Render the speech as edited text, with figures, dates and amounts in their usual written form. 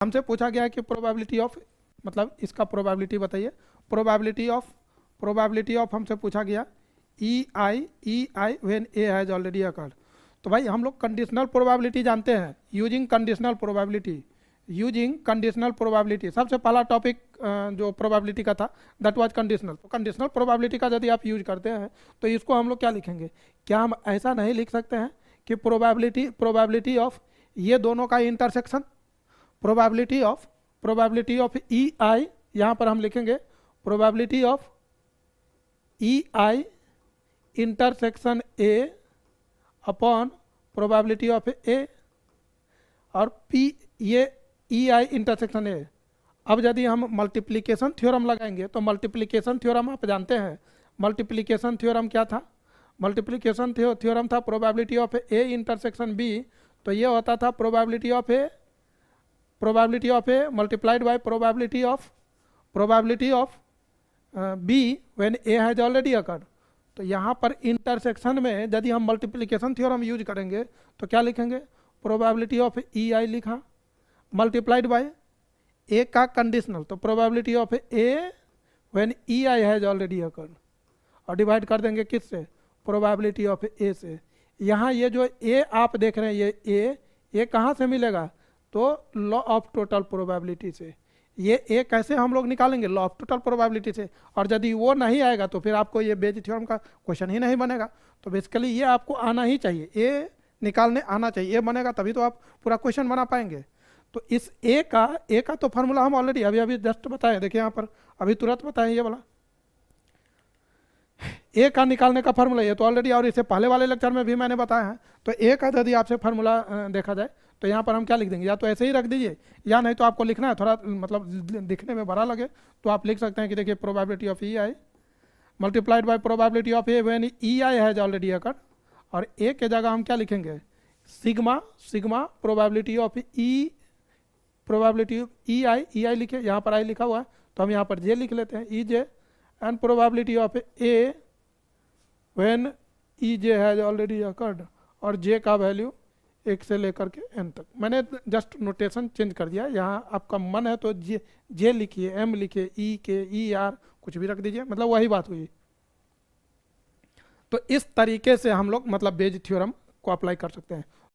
हमसे पूछा गया है कि प्रोबेबिलिटी ऑफ, मतलब इसका प्रोबेबिलिटी बताइए। प्रोबेबिलिटी ऑफ हमसे पूछा गया E I when A has already occurred. तो भाई हम लोग कंडीशनल प्रोबेबिलिटी जानते हैं, यूजिंग कंडीशनल प्रोबेबिलिटी। सबसे पहला टॉपिक जो प्रोबेबिलिटी का था दैट वाज कंडीशनल। तो कंडीशनल प्रोबेबिलिटी का यदि आप यूज करते हैं तो इसको हम लोग क्या लिखेंगे? क्या हम ऐसा नहीं लिख सकते हैं कि प्रोबेबिलिटी ऑफ ये दोनों का intersection, probability of E I, यहाँ पर हम लिखेंगे probability of E I intersection A upon probability of A, और पी ये ई आई इंटरसेक्शन ए। अब यदि हम मल्टीप्लिकेशन थ्योरम लगाएंगे तो मल्टीप्लिकेशन थ्योरम आप जानते हैं। मल्टीप्लिकेशन थ्योरम क्या था? मल्टीप्लिकेशन थ्योरम था probability of A intersection B. तो ये होता था probability of A multiplied by probability of B when A has already occurred. तो यहाँ पर इंटरसेक्शन में यदि हम मल्टीप्लिकेशन थ्योरम यूज करेंगे तो क्या लिखेंगे? प्रोबेबिलिटी ऑफ ई आई लिखा मल्टीप्लाइड बाय ए का कंडीशनल, तो probability of A when E I has already occurred, और डिवाइड कर देंगे किससे? प्रोबेबिलिटी ऑफ ए से। यहाँ ये जो ए आप देख रहे हैं ये कहाँ से मिलेगा? तो लॉ ऑफ टोटल प्रोबेबिलिटी से। ये ए कैसे हम लोग निकालेंगे? लॉ ऑफ टोटल प्रोबेबिलिटी से। और यदि वो नहीं आएगा तो फिर आपको ये बेज थ्योरम का क्वेश्चन ही नहीं बनेगा। तो बेसिकली ये आपको आना ही चाहिए, ए निकालने आना चाहिए, ए बनेगा तभी तो आप पूरा क्वेश्चन बना पाएंगे। तो इस ए का तो फार्मूला हम ऑलरेडी अभी जस्ट बताए, देखिए यहाँ पर अभी तुरंत बताएं ये वाला ए का निकालने का फार्मूला, ये तो ऑलरेडी और इससे पहले वाले लेक्चर में भी मैंने बताया है। तो ए का यदि आपसे फार्मूला देखा जाए तो यहाँ पर हम क्या लिख देंगे? या तो ऐसे ही रख दीजिए, या नहीं तो आपको लिखना है थोड़ा मतलब दिखने में बड़ा लगे तो आप लिख सकते हैं कि देखिए probability of E I multiplied by probability of A when E I has already occurred. और ए के जगह हम क्या लिखेंगे? सिग्मा प्रोबेबिलिटी ऑफ ई आई लिखे, यहाँ पर आई लिखा हुआ है तो हम यहाँ पर जे लिख लेते हैं, E J, and probability of A when E J has already occurred. और जे का वैल्यू 1 से लेकर के n तक। मैंने जस्ट नोटेशन चेंज कर दिया, यहाँ आपका मन है तो जे लिखिए, एम लिखिए, ई के ई आर कुछ भी रख दीजिए, मतलब वही बात हुई। तो इस तरीके से हम लोग मतलब बेज थ्योरम को अप्लाई कर सकते हैं।